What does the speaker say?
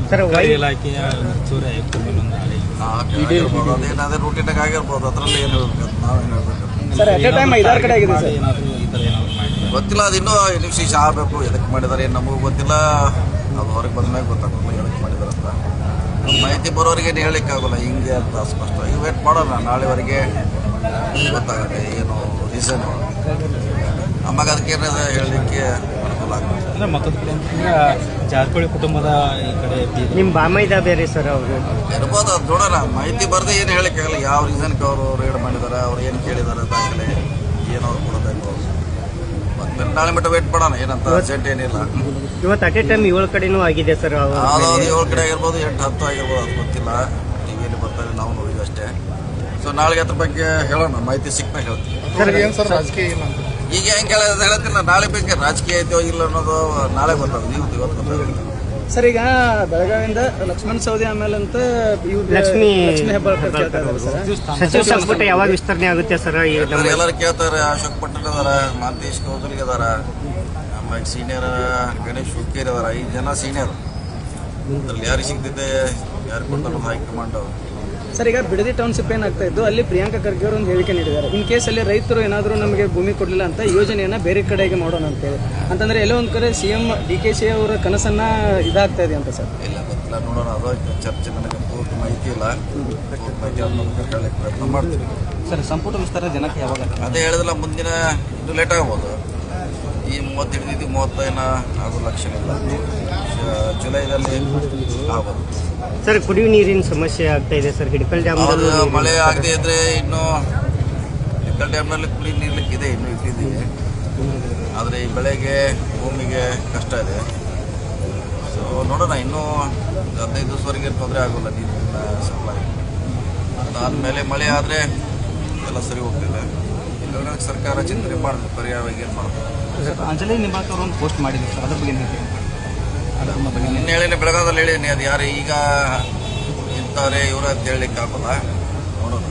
Sir ಇಲಾಖೆಯ ಹೆಚ್ಚುವರಿ ಆಯುಕ್ತರ ಮೇಲೆ ಒಂದು ಆಣೆ ಅದೇನಾದ್ರೆ ರೂಟೀನಾಗ ಆಗಿರ್ಬೋದು, ಅದರಲ್ಲಿ ಏನು ನಾವೇನು ಹೇಳ್ಬೇಕು ಸರ್. ಎಟ್ ಎ ಟೈಮ್ 5-6 ಕಡೆ ಆಗಿದೆ ಸರ್. ಏನಾದರೂ ಈ ಥರ ಏನಾದರೂ ಮಾಡಿದ್ದಾರೆ ಗೊತ್ತಿಲ್ಲ. ಅದು ಇನ್ನೂ ನಿಮಿಷ ಆಗಬೇಕು. ಎದಕ್ಕೆ ಮಾಡಿದ್ದಾರೆ ಏನು ನಮಗೂ ಗೊತ್ತಿಲ್ಲ. ಅದು ಹೊರಗೆ ಬಂದ ಮೇಲೆ ಗೊತ್ತಾಗಲ್ಲ ಎದಕ್ಕೆ ಮಾಡಿದ್ದಾರೆ ಅಂತ. ಮಾಹಿತಿ ಬರೋರಿಗೆ ಏನು ಹೇಳಲಿಕ್ಕಾಗಲ್ಲ ಹಿಂಗೆ ಅಂತ ಸ್ಪಷ್ಟವಾಗಿ ವೇಟ್ ಮಾಡೋಣ. ನಾಳೆವರೆಗೆ ಗೊತ್ತಾಗುತ್ತೆ ಏನು ರೀಸನ್. ನಮಗೆ ಅದಕ್ಕೆ ಏನಾದ್ರು ಹೇಳಲಿಕ್ಕೆ ಅನುಕೂಲ ಆಗುತ್ತೆ. ಅಂದರೆ ಮತ್ತೊಂದು ಕಡೆ ಅಂತಂದ್ರೆ ಜಾರಕಿಹೊಳಿ ಕುಟುಂಬದ ಈ ಕಡೆ ನಿಮ್ಮ ಬಾಮೈದ ಬೇರೆ ಸರ್ ಅವರು ಇರ್ಬೋದು. ಅದು ನೋಡೋಣ. ಮಾಹಿತಿ ಬರದೆ ಏನು ಹೇಳಲಿಕ್ಕಾಗಲ್ಲ. ಯಾವ ರೀಸನ್ಗೆ ಅವರು ರೇಡ್ ಮಾಡಿದ್ದಾರೆ, ಅವ್ರು ಏನು ಕೇಳಿದ್ದಾರೆ ದಾಖಲೆ ಏನು ಅವ್ರು ಕೊಡಬೇಕು. ಮತ್ತೆ ನಾಳೆ ಮಟ್ಟ ವೇಟ್ ಮಾಡೋಣ. ಏನಂತ ಅರ್ಜೆಂಟ್ ಏನಿಲ್ಲ. ಇವತ್ತು ಅಟ್ ಎ ಟೈಮ್ 7 ಕಡೆನೂ ಆಗಿದೆ ಸರ್. ಯಾವ್ದಾದ್ರು 7 ಕಡೆ ಆಗಿರ್ಬೋದು, 8-10 ಆಗಿರ್ಬೋದು, ಅದು ಗೊತ್ತಿಲ್ಲ. ಟಿವಿಯಲ್ಲಿ ಬರ್ತಾರೆ, ನಾವು ನೋಡಿದ್ವಿ ಅಷ್ಟೇ. ಸೊ ನಾಳೆಗೆ ಅದ್ರ ಬಗ್ಗೆ ಹೇಳೋಣ. ಮಾಹಿತಿ ಸಿಕ್ಕಾಗ ಹೇಳ್ತೀವಿ. ಈಗ ಹೆಂಗೆ ಹೇಳ್ತಿಲ್ಲ. ನಾಳೆ ಬೇಕು ರಾಜಕೀಯ ಐತೋ ಇಲ್ಲ ಅನ್ನೋದು ನಾಳೆ ಗೊತ್ತಾಗುತ್ತೆ. ಇವತ್ತು ಗೊತ್ತಾಗುತ್ತೆ ಸರ್. ಈಗ ಬೆಳಗಾವಿಯಿಂದ ಲಕ್ಷ್ಮಣ್ ಸವದಿ ಆಮೇಲೆ ಅಂತ ಲಕ್ಷ್ಮೀ ಹೆಬ್ಬಾಳ್ಕರ್ ಸಚಿವ ಸಂಪುಟ ಯಾವಾಗ ವಿಸ್ತರಣೆ ಆಗುತ್ತೆ ಸರ್? ಎಲ್ಲರೂ ಕೇಳ್ತಾರೆ. ಅಶೋಕ್ ಪಟೇಲ್ ಅದಾರ, ಮಾಂತೇಶ್ ಕೌಜಲ್ಗಿ ಅದಾರ, ಆಮೇಲೆ ಸೀನಿಯರ್ ಗಣೇಶ್ ಹುಕ್ಕೇರಿ ಅದಾರ. 5 ಜನ ಸೀನಿಯರ್. ಅದ್ರಲ್ಲಿ ಯಾರಿಗೆ ಸಿಗ್ತಿದೆ, ಯಾರು ಕೊಡ್ತಾರೆ ಹೈಕಮಾಂಡ್. ಸರ್, ಈಗ ಬಿಡದಿ ಟೌನ್ಶಿಪ್ ಏನಾಗ್ತಾ ಇದ್ದು ಅಲ್ಲಿ ಪ್ರಿಯಾಂಕಾ ಖರ್ಗೆ ಅವರು ಒಂದು ಹೇಳಿಕೆ ನೀಡಿದ್ದಾರೆ. ಇನ್ ಕೇಸ್ ಅಲ್ಲಿ ರೈತರು ಏನಾದರೂ ನಮಗೆ ಭೂಮಿ ಕೊಡಲಿಲ್ಲ ಅಂತ ಯೋಜನೆಯನ್ನ ಬೇರೆ ಕಡೆಗೆ ಮಾಡೋಣ ಅಂತೇಳಿ. ಅಂತಂದ್ರೆ ಎಲ್ಲೋ ಒಂದು ಕಡೆ CM DKC ಅವರ ಕನಸನ್ನ ಇದಾಗ್ತಾ ಇದೆ ಅಂತ ಸರ್. ಇಲ್ಲ ಗೊತ್ತಿಲ್ಲ, ನೋಡೋಣ. ಅದು ಚರ್ಚೆ. ನನಗೆ ಪೂರ್ತಿ ಮಾಹಿತಿ ಇಲ್ಲ. ಮಾಹಿತಿ ಹೇಳಲಿಕ್ಕೆ ಪ್ರಯತ್ನ ಮಾಡ್ತೀವಿ ಸರ್. ಸಂಪುಟ ವಿಸ್ತಾರ ಜನಕ್ಕೆ ಯಾವಾಗ? ಅದೇ ಹೇಳಿದ್ರಲ್ಲ, ಮುಂದಿನ ಇನ್ನೂ ಲೇಟ್ ಆಗ್ಬೋದು. ಈ 30 ಹಿಡಿದಿದ್ದು 30 ಆಗೋ ಲಕ್ಷಣ ಇಲ್ಲ. ಜುಲೈದಲ್ಲಿ ಆಗ್ಬೋದು ಸರ್. ಕುಡಿಯುವ ನೀರಿನ ಸಮಸ್ಯೆ ಆಗ್ತಾ ಇದೆ ಸರ್. ಹಿಡಕಲ್ ಡ್ಯಾಮ್ ಮಳೆ ಆಗದೆ ಇದ್ರೆ ಇನ್ನು ಹಿಡಕಲ್ ಡ್ಯಾಮ್ನಲ್ಲಿ ಕುಡಿ ನೀರ್ಲಿಕ್ಕಿದೆ, ಇನ್ನೂ ಇಟ್ಟಿದ್ದೀವಿ. ಆದರೆ ಈ ಬೆಳೆಗೆ ಭೂಮಿಗೆ ಕಷ್ಟ ಇದೆ. ಸೊ ನೋಡೋಣ. ಇನ್ನೂ 15 ದಿವಸವರೆಗೆ ತೊಂದರೆ ಆಗೋಲ್ಲ ನೀರಿನ ಸಪ್ಲೈ. ಅದಾದಮೇಲೆ ಮಳೆ ಆದರೆ ಎಲ್ಲ ಸರಿ ಹೋಗ್ತಿದೆ. ಇಲ್ಲ ಸರ್ಕಾರ ಚಿಂತನೆ ಮಾಡೋದು ಪರ್ಯಾಯವಾಗಿ ಏನು ಮಾಡೋದು. ಅಂಜಲಿ ನಿಂಬಾಳ್ಕರ್ ಅವರು ಒಂದು ಪೋಸ್ಟ್ ಮಾಡಿದ್ರು ಸರ್, ಅದ್ರ ಬಗ್ಗೆ ಹೇಳ್ತೀವಿ. ನಿನ್ನೆ ಹೇಳಿನಿ, ಬೆಳಗಾವದಲ್ಲಿ ಹೇಳಿನಿ. ಅದು ಯಾರು ಈಗ ಇಂಥವ್ರೆ ಇವರು ಅಂತ ಹೇಳಲಿಕ್ಕೆ ಆಗೋಲ್ಲ. ನೋಡೋಣ.